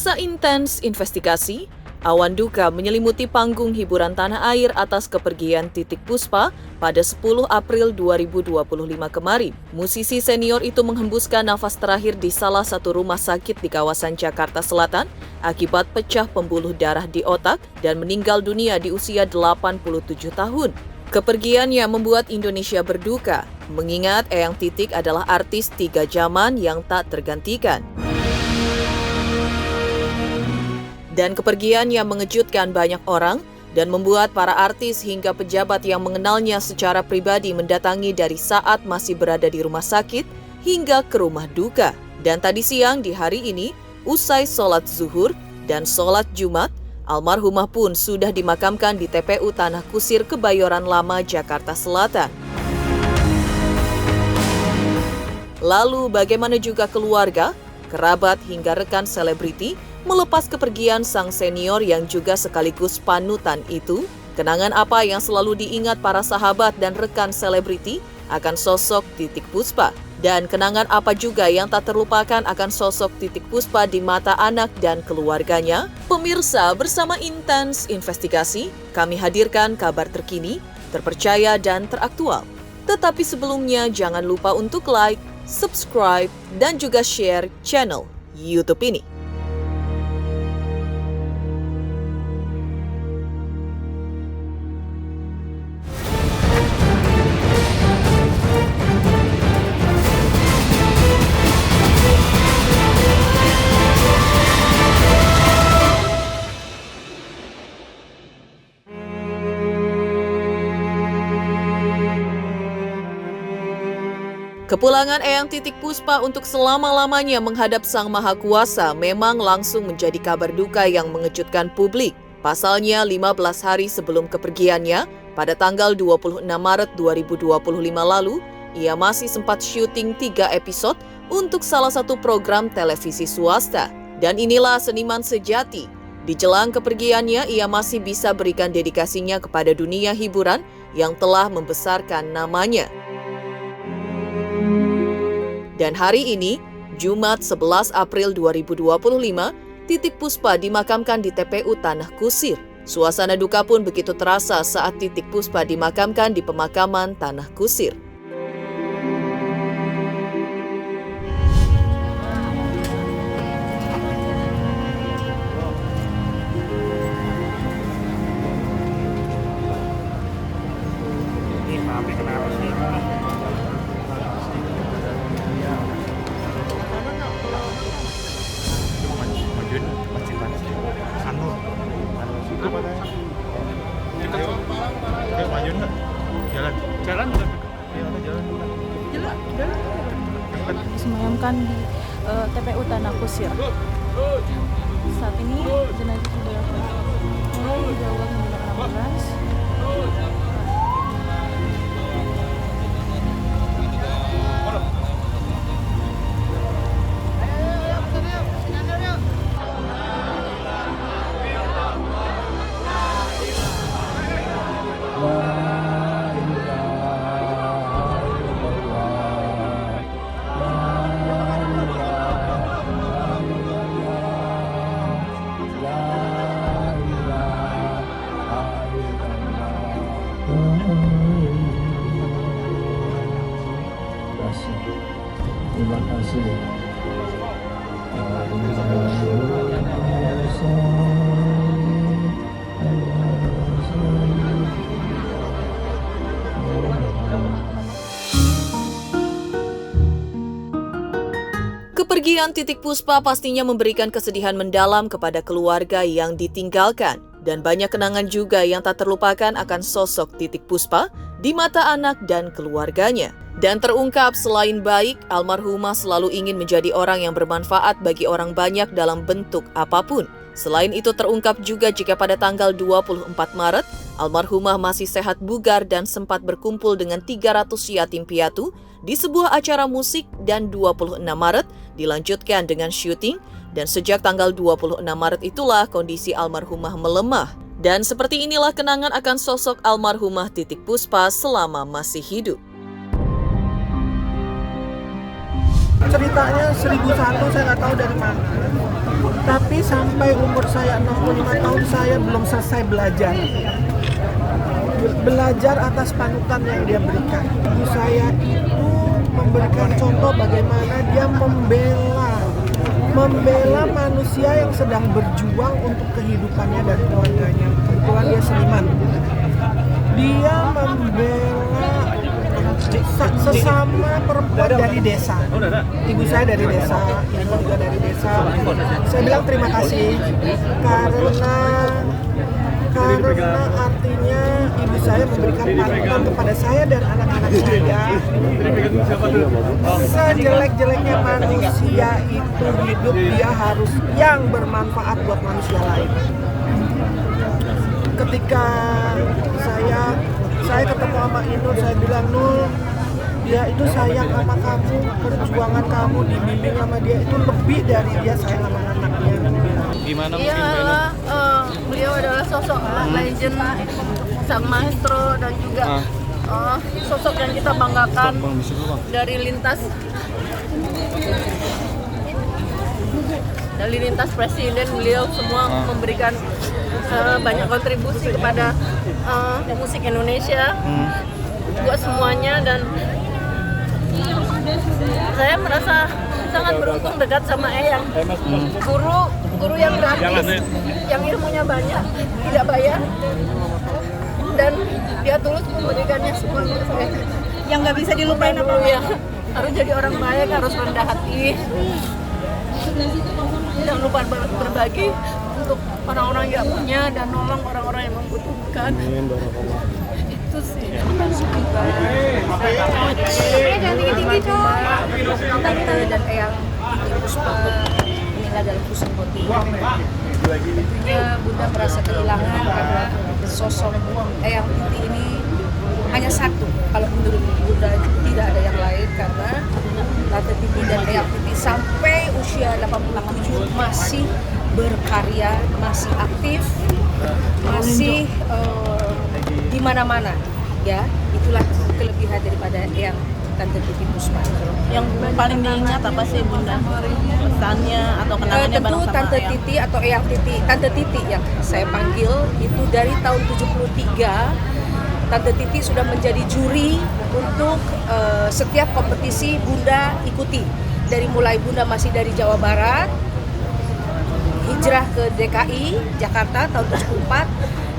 Masa intens investigasi, awan duka menyelimuti panggung hiburan tanah air atas kepergian Titiek Puspa pada 10 April 2025 kemarin. Musisi senior itu menghembuskan nafas terakhir di salah satu rumah sakit di kawasan Jakarta Selatan akibat pecah pembuluh darah di otak dan meninggal dunia di usia 87 tahun. Kepergiannya membuat Indonesia berduka, mengingat Eyang Titiek adalah artis 3 zaman yang tak tergantikan. Dan kepergian yang mengejutkan banyak orang dan membuat para artis hingga pejabat yang mengenalnya secara pribadi mendatangi dari saat masih berada di rumah sakit hingga ke rumah duka. Dan tadi siang di hari ini, usai sholat zuhur dan sholat Jumat, almarhumah pun sudah dimakamkan di TPU Tanah Kusir, Kebayoran Lama, Jakarta Selatan. Lalu bagaimana juga keluarga, kerabat hingga rekan selebriti melepas kepergian sang senior yang juga sekaligus panutan itu? Kenangan apa yang selalu diingat para sahabat dan rekan selebriti akan sosok Titiek Puspa? Dan kenangan apa juga yang tak terlupakan akan sosok Titiek Puspa di mata anak dan keluarganya? Pemirsa, bersama Intens Investigasi, kami hadirkan kabar terkini, terpercaya dan teraktual. Tetapi sebelumnya jangan lupa untuk like, subscribe, dan juga share channel YouTube ini. Kepulangan Eyang Titiek Puspa untuk selama-lamanya menghadap Sang Maha Kuasa memang langsung menjadi kabar duka yang mengejutkan publik. Pasalnya 15 hari sebelum kepergiannya, pada tanggal 26 Maret 2025 lalu, ia masih sempat syuting 3 episode untuk salah satu program televisi swasta. Dan inilah seniman sejati. Di jelang kepergiannya, ia masih bisa berikan dedikasinya kepada dunia hiburan yang telah membesarkan namanya. Dan hari ini, Jumat 11 April 2025, Titiek Puspa dimakamkan di TPU Tanah Kusir. Suasana duka pun begitu terasa saat Titiek Puspa dimakamkan di pemakaman Tanah Kusir. Disemayamkan di TPU Tanah Kusir. Saat ini jenazah sudah mulai dibawa menggunakan ambulans. Terima kasih. Kepergian Titiek Puspa pastinya memberikan kesedihan mendalam kepada keluarga yang ditinggalkan. Dan banyak kenangan juga yang tak terlupakan akan sosok Titiek Puspa di mata anak dan keluarganya. Dan terungkap selain baik, almarhumah selalu ingin menjadi orang yang bermanfaat bagi orang banyak dalam bentuk apapun. Selain itu terungkap juga jika pada tanggal 24 Maret, almarhumah masih sehat bugar dan sempat berkumpul dengan 300 yatim piatu di sebuah acara musik, dan 26 Maret dilanjutkan dengan syuting, dan sejak tanggal 26 Maret itulah kondisi almarhumah melemah. Dan seperti inilah kenangan akan sosok almarhumah Titiek Puspa selama masih hidup. Ceritanya 1001 saya nggak tahu dari mana. Tapi sampai umur saya 65 tahun saya belum selesai belajar. Belajar atas panutan yang dia berikan. Ibu saya itu memberikan contoh bagaimana dia membela manusia yang sedang berjuang untuk kehidupannya dan keluarganya. Kebetulan dia seniman. Dia membela sesama perempuan dari desa. Ibu saya dari desa, ibu juga dari desa. Saya bilang terima kasih karena artinya ibu saya memberikan panutan kepada saya dan anak-anak saya. Sejelek-jeleknya manusia itu hidup, dia harus yang bermanfaat buat manusia lain. Ketika saya ketemu sama Inul, saya bilang, Nul, dia itu sayang sama kamu, perjuangan kamu dibimbing sama dia itu lebih dari dia sayang sama anaknya. Gimana Iya, beliau adalah sosok legend, sang maestro dan juga sosok yang kita banggakan dari lintas presiden. Beliau semua memberikan banyak kontribusi kepada musik Indonesia buat semuanya, dan saya merasa sangat beruntung dekat sama Eyang, guru yang gratis, yang ilmunya banyak, tidak bayar, dan dia tulus memberikannya semua ke saya. Yang nggak bisa dilupain apa ya? Harus jadi orang baik, harus rendah hati, jangan lupa berbagi untuk orang-orang yang punya dan nolong orang-orang yang membutuhkan. Itu sih. Jangan tinggi-tinggi dong. Tante dan Eyang Titi Puspa meninggal dalam kusupoti. Tentunya Bunda merasa kehilangan karena sosok Eyang Titi ini hanya satu. Kalau menurut Bunda tidak ada yang lain, karena Tante Titi dan Eyang Titi sampai usia 87 masih berkarya, masih aktif, masih di mana-mana, ya. Itulah kelebihan daripada Eyang Tante Titi Puspa. Yang paling diingat apa sih Bunda? Pesannya atau kenangannya tentu bareng sama Tante Eyang? Titi atau Eyang Titi, Tante Titi yang saya panggil itu dari tahun 73. Tante Titi sudah menjadi juri untuk setiap kompetisi Bunda ikuti. Dari mulai Bunda masih dari Jawa Barat, hijrah ke DKI Jakarta tahun 74,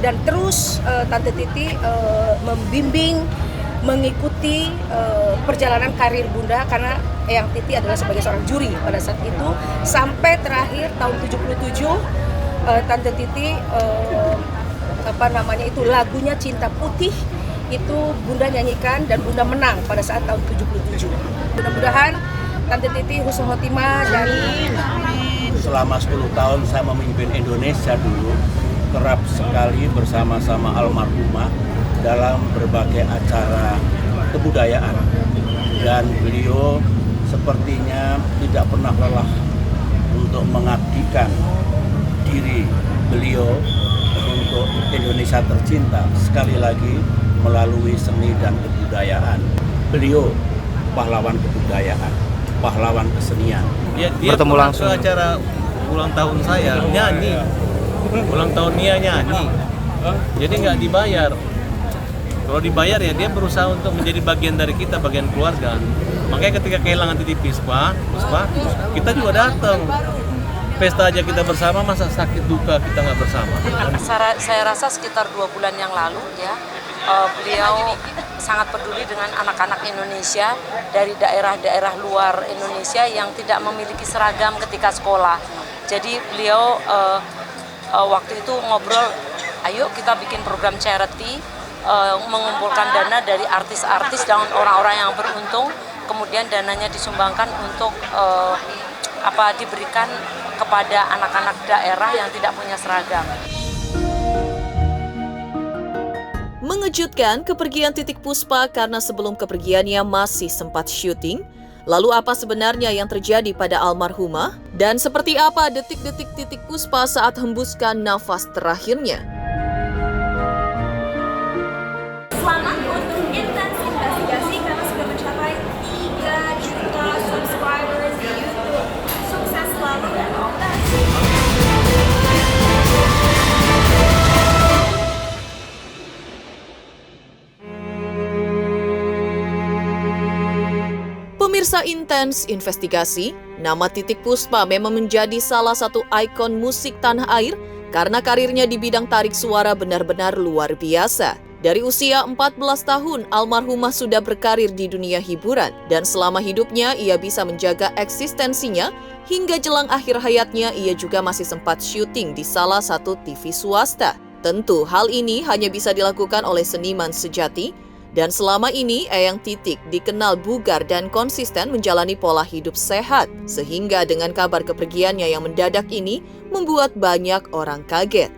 dan terus Tante Titi membimbing, mengikuti perjalanan karir Bunda, karena Eyang Titi adalah sebagai seorang juri pada saat itu, sampai terakhir tahun 77 Tante Titi lagunya Cinta Putih itu Bunda nyanyikan dan Bunda menang pada saat tahun 77. Mudah-mudahan Tante Titi husnul khotimah dan selama 10 tahun saya memimpin Indonesia dulu, kerap sekali bersama-sama almarhumah dalam berbagai acara kebudayaan, dan beliau sepertinya tidak pernah lelah untuk mengabdikan diri beliau untuk Indonesia tercinta, sekali lagi melalui seni dan kebudayaan. Beliau pahlawan kebudayaan, pahlawan kesenian. Dia bertemu langsung ke acara ulang tahun saya, nyanyi. Ulang tahun dia nyanyi. Jadi nggak dibayar. Kalau dibayar ya dia berusaha untuk menjadi bagian dari kita, bagian keluarga. Makanya ketika kehilangan Titi Puspa, kita juga datang. Pesta aja kita bersama, masa sakit duka kita nggak bersama. Saya rasa sekitar 2 bulan yang lalu ya, beliau sangat peduli dengan anak-anak Indonesia dari daerah-daerah luar Indonesia yang tidak memiliki seragam ketika sekolah. Jadi beliau waktu itu ngobrol, ayo kita bikin program charity, mengumpulkan dana dari artis-artis dan orang-orang yang beruntung, kemudian dananya disumbangkan untuk diberikan kepada anak-anak daerah yang tidak punya seragam. Mengejutkan kepergian Titik Puspa karena sebelum kepergiannya masih sempat syuting. Lalu apa sebenarnya yang terjadi pada almarhumah? Dan seperti apa detik-detik Titik Puspa saat hembuskan nafas terakhirnya? Selamat untuk Intens Investigasi karena sudah mencapai 3 juta subscribers di YouTube. Sukses selalu dan all the best. Pemirsa Intens Investigasi, nama Titik Puspa memang menjadi salah satu ikon musik tanah air karena karirnya di bidang tarik suara benar-benar luar biasa. Dari usia 14 tahun, almarhumah sudah berkarir di dunia hiburan dan selama hidupnya ia bisa menjaga eksistensinya hingga jelang akhir hayatnya ia juga masih sempat syuting di salah satu TV swasta. Tentu hal ini hanya bisa dilakukan oleh seniman sejati dan selama ini Eyang Titik dikenal bugar dan konsisten menjalani pola hidup sehat sehingga dengan kabar kepergiannya yang mendadak ini membuat banyak orang kaget.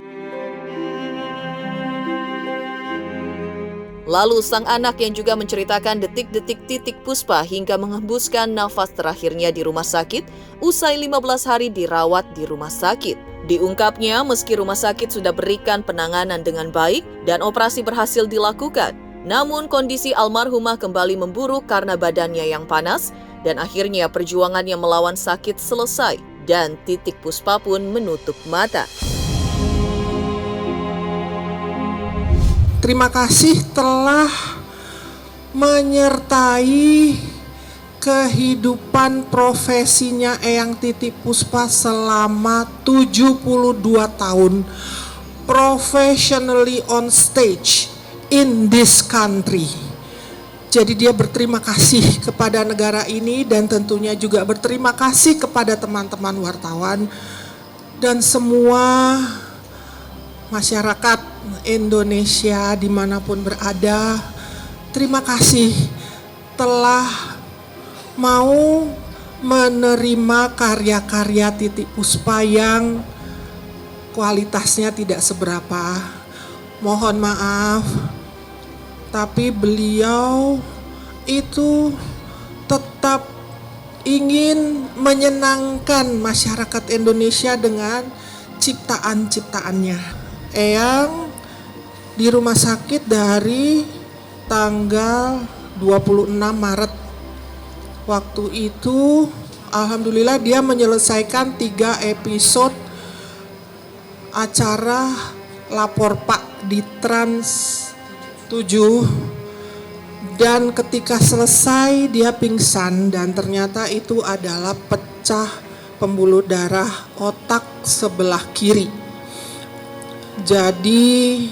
Lalu sang anak yang juga menceritakan detik-detik Titik Puspa hingga menghembuskan nafas terakhirnya di rumah sakit usai 15 hari dirawat di rumah sakit. Diungkapnya meski rumah sakit sudah berikan penanganan dengan baik dan operasi berhasil dilakukan, namun kondisi almarhumah kembali memburuk karena badannya yang panas dan akhirnya perjuangannya melawan sakit selesai dan Titik Puspa pun menutup mata. Terima kasih telah menyertai kehidupan profesinya Eyang Titik Puspa selama 72 tahun professionally on stage in this country. Jadi dia berterima kasih kepada negara ini dan tentunya juga berterima kasih kepada teman-teman wartawan dan semua masyarakat Indonesia dimanapun berada. Terima kasih telah mau menerima karya-karya Titik Puspa yang kualitasnya tidak seberapa. Mohon maaf, tapi beliau itu tetap ingin menyenangkan masyarakat Indonesia dengan ciptaan-ciptaannya. Eyang di rumah sakit dari tanggal 26 Maret. Waktu itu alhamdulillah dia menyelesaikan 3 episode acara Lapor Pak di Trans 7 dan ketika selesai dia pingsan dan ternyata itu adalah pecah pembuluh darah otak sebelah kiri. Jadi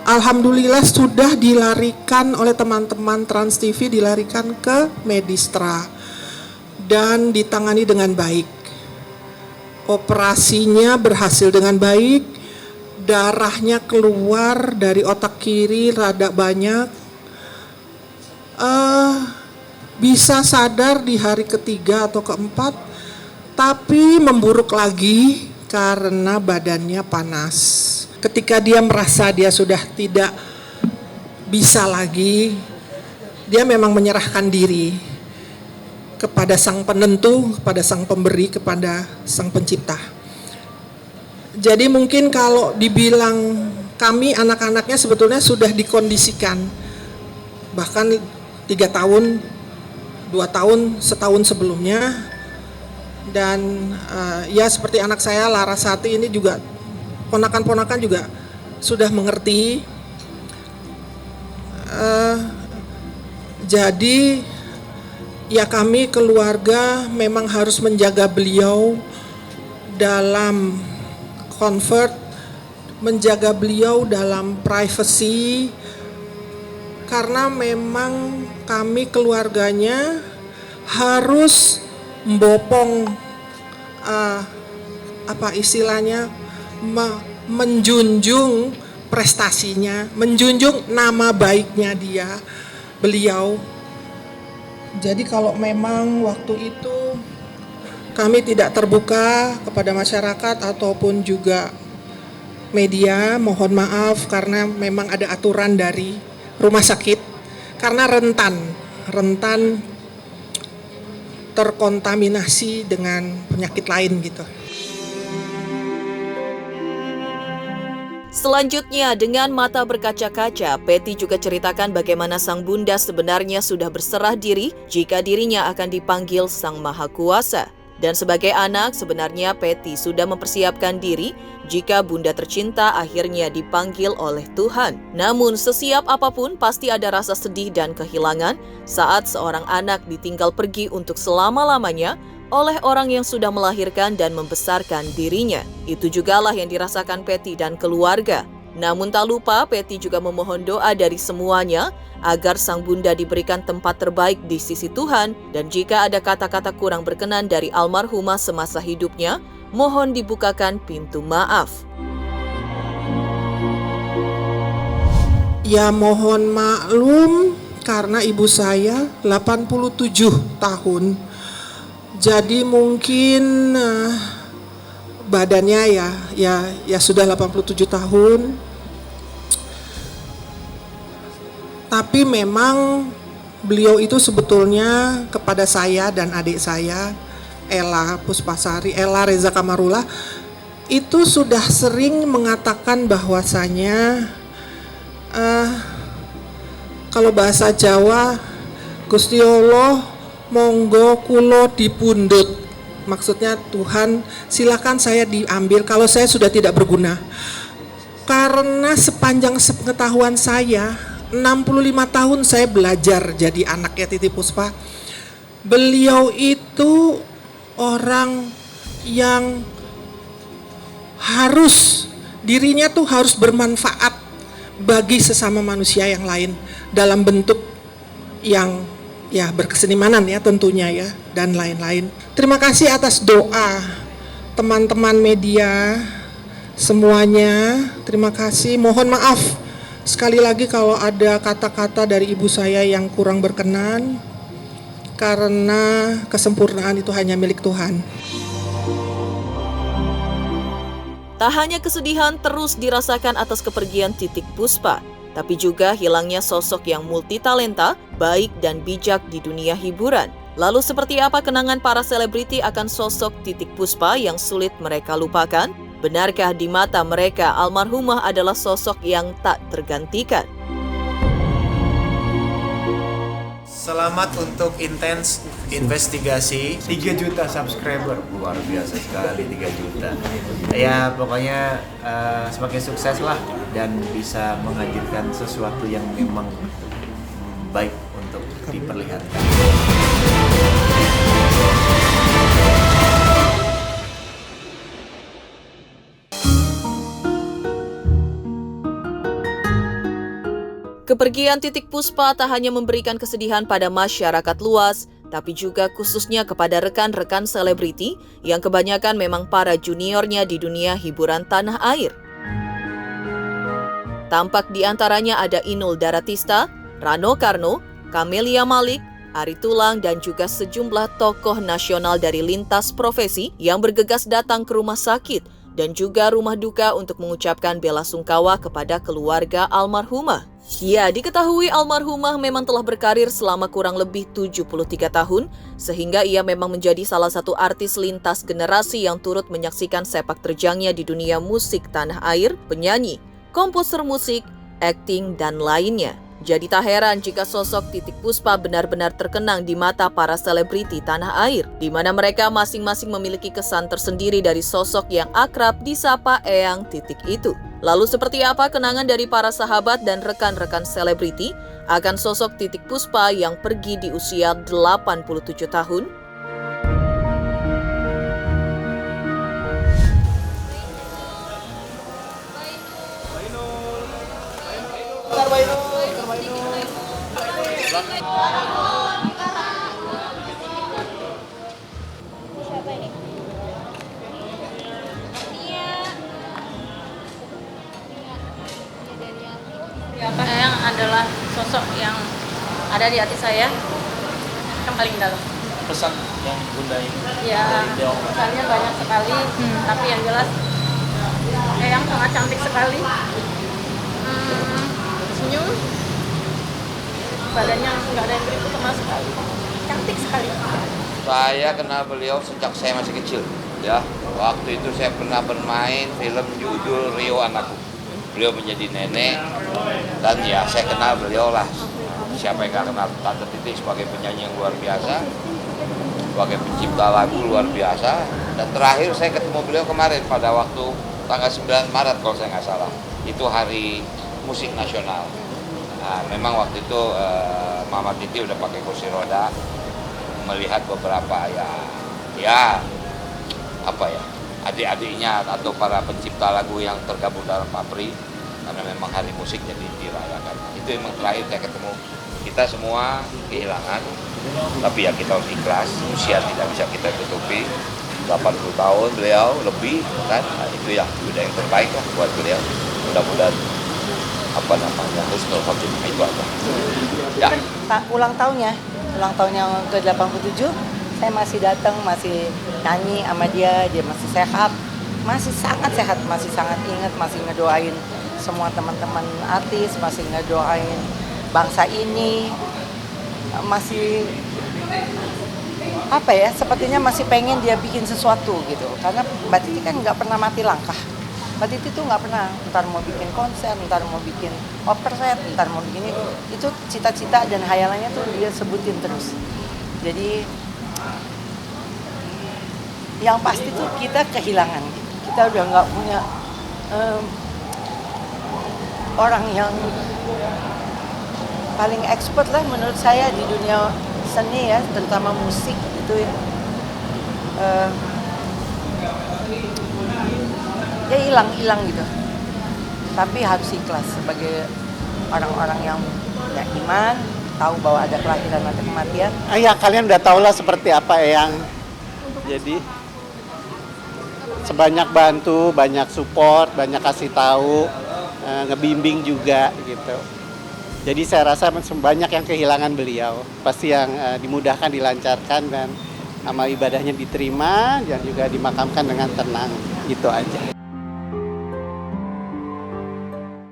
alhamdulillah sudah dilarikan oleh teman-teman Trans TV, dilarikan ke Medistra dan ditangani dengan baik. Operasinya berhasil dengan baik, darahnya keluar dari otak kiri rada banyak. Bisa sadar di hari ketiga atau keempat, tapi memburuk lagi karena badannya panas. Ketika dia merasa dia sudah tidak bisa lagi, dia memang menyerahkan diri kepada sang penentu, kepada sang pemberi, kepada sang pencipta. Jadi mungkin kalau dibilang kami anak-anaknya sebetulnya sudah dikondisikan, bahkan 3 tahun, 2 tahun, setahun sebelumnya. Dan ya seperti anak saya Larasati ini juga ponakan-ponakan juga sudah mengerti. Jadi ya kami keluarga memang harus menjaga beliau dalam comfort, menjaga beliau dalam privacy, karena memang kami keluarganya harus membopong menjunjung prestasinya, menjunjung nama baiknya beliau. Jadi kalau memang waktu itu kami tidak terbuka kepada masyarakat ataupun juga media, mohon maaf karena memang ada aturan dari rumah sakit karena rentan terkontaminasi dengan penyakit lain gitu. Selanjutnya, dengan mata berkaca-kaca, Patty juga ceritakan bagaimana sang bunda sebenarnya sudah berserah diri jika dirinya akan dipanggil Sang Maha Kuasa. Dan sebagai anak, sebenarnya Patty sudah mempersiapkan diri jika bunda tercinta akhirnya dipanggil oleh Tuhan. Namun, sesiap apapun pasti ada rasa sedih dan kehilangan saat seorang anak ditinggal pergi untuk selama-lamanya oleh orang yang sudah melahirkan dan membesarkan dirinya. Itu jugalah yang dirasakan Patty dan keluarga. Namun tak lupa, Patty juga memohon doa dari semuanya agar sang bunda diberikan tempat terbaik di sisi Tuhan, dan jika ada kata-kata kurang berkenan dari almarhumah semasa hidupnya, mohon dibukakan pintu maaf. Ya mohon maklum karena ibu saya 87 tahun. Jadi mungkin badannya ya sudah 87 tahun. Tapi memang beliau itu sebetulnya kepada saya dan adik saya, Ella Puspasari, Ella Reza Kamarullah, itu sudah sering mengatakan bahwasanya kalau bahasa Jawa, Gusti Allah monggo kulo dipundhut. Maksudnya Tuhan silakan saya diambil kalau saya sudah tidak berguna. Karena sepanjang pengetahuan saya, 65 tahun saya belajar jadi anaknya Titi Puspa. Beliau itu orang yang dirinya tuh harus bermanfaat bagi sesama manusia yang lain dalam bentuk yang berkesenimanan ya tentunya ya, dan lain-lain. Terima kasih atas doa teman-teman media semuanya. Terima kasih. Mohon maaf sekali lagi kalau ada kata-kata dari ibu saya yang kurang berkenan, karena kesempurnaan itu hanya milik Tuhan. Tak hanya kesedihan terus dirasakan atas kepergian Titik Puspa, tapi juga hilangnya sosok yang multitalenta, baik dan bijak di dunia hiburan. Lalu seperti apa kenangan para selebriti akan sosok Titik Puspa yang sulit mereka lupakan? Benarkah di mata mereka almarhumah adalah sosok yang tak tergantikan? Selamat untuk intens investigasi 3 juta subscriber, luar biasa sekali 3 juta. Ya pokoknya semakin sukses lah dan bisa menghadirkan sesuatu yang memang baik untuk diperlihatkan. Kepergian Titik Puspa tak hanya memberikan kesedihan pada masyarakat luas, tapi juga khususnya kepada rekan-rekan selebriti yang kebanyakan memang para juniornya di dunia hiburan tanah air. Tampak di antaranya ada Inul Daratista, Rano Karno, Camelia Malik, Ari Tulang, dan juga sejumlah tokoh nasional dari lintas profesi yang bergegas datang ke rumah sakit dan juga rumah duka untuk mengucapkan bela sungkawa kepada keluarga almarhumah. Ya, diketahui almarhumah memang telah berkarir selama kurang lebih 73 tahun, sehingga ia memang menjadi salah satu artis lintas generasi yang turut menyaksikan sepak terjangnya di dunia musik tanah air, penyanyi, komposer musik, akting, dan lainnya. Jadi tak heran jika sosok Titik Puspa benar-benar terkenang di mata para selebriti tanah air, di mana mereka masing-masing memiliki kesan tersendiri dari sosok yang akrab disapa Eyang Titik itu. Lalu seperti apa kenangan dari para sahabat dan rekan-rekan selebriti akan sosok Titik Puspa yang pergi di usia 87 tahun? Eyang adalah sosok yang ada di hati saya yang paling dalam. Pesan yang Bunda ini Ya, pesannya banyak sekali, tapi yang jelas Eyang sangat cantik sekali. Senyum, badannya nggak ada yang keriput sama sekali, cantik sekali. Saya kenal beliau sejak saya masih kecil, ya. Waktu itu saya pernah bermain film judul Rio Anakku. Beliau menjadi nenek, dan ya saya kenal beliau lah. Siapa yang gak kenal Tante Titik sebagai penyanyi yang luar biasa. sebagai pencipta lagu luar biasa. Dan terakhir saya ketemu beliau kemarin pada waktu tanggal 9 Maret kalau saya nggak salah. Itu hari musik nasional. Nah, memang waktu itu Mama Titi udah pakai kursi roda, melihat beberapa adik-adiknya atau para pencipta lagu yang tergabung dalam Papri, karena memang hari musik jadi dirayakan. Itu memang terakhir saya ketemu. Kita semua kehilangan, tapi ya kita harus ikhlas, usia tidak bisa kita tutupi. 80 tahun beliau lebih kan, nah, itu yang sudah yang terbaik lah buat beliau. Mudah-mudahan husnul khotimah itu aja. Ya. Pak, ulang tahunnya ke-87, saya masih datang, masih nyanyi sama dia masih sehat, masih sangat sehat, masih sangat ingat, masih ngedoain semua teman-teman artis, masih ngedoain bangsa ini, masih sepertinya masih pengen dia bikin sesuatu gitu, karena Mbak Titi kan nggak pernah mati langkah. Mbak Titi tuh nggak pernah, ntar mau bikin konser, ntar mau bikin operet, ntar mau bikin itu cita-cita dan hayalannya tuh dia sebutin terus. Jadi yang pasti tuh kita kehilangan, kita udah nggak punya orang yang paling expert lah menurut saya di dunia seni ya, terutama musik gitu ya. Ya hilang gitu. Tapi harus ikhlas sebagai orang-orang yang punya iman, tahu bahwa ada kelahiran ada kematian. Ya kalian udah tahu lah seperti apa yang jadi sebanyak bantu, banyak support, banyak kasih tahu, ngebimbing juga gitu. Jadi saya rasa banyak yang kehilangan beliau, pasti yang dimudahkan, dilancarkan dan amal ibadahnya diterima dan juga dimakamkan dengan tenang, gitu aja.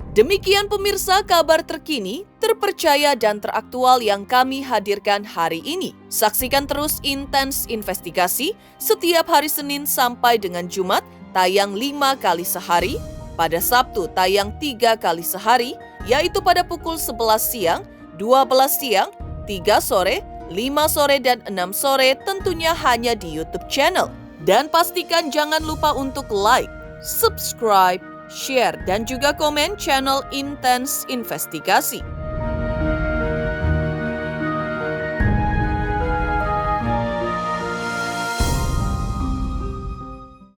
Demikian pemirsa kabar terkini, terpercaya dan teraktual yang kami hadirkan hari ini. Saksikan terus Intens Investigasi setiap hari Senin sampai dengan Jumat tayang 5 kali sehari, pada Sabtu tayang 3 kali sehari, yaitu pada pukul 11 siang, 12 siang, 3 sore, 5 sore, dan 6 sore tentunya hanya di YouTube channel. Dan pastikan jangan lupa untuk like, subscribe, share, dan juga komen channel Intens Investigasi.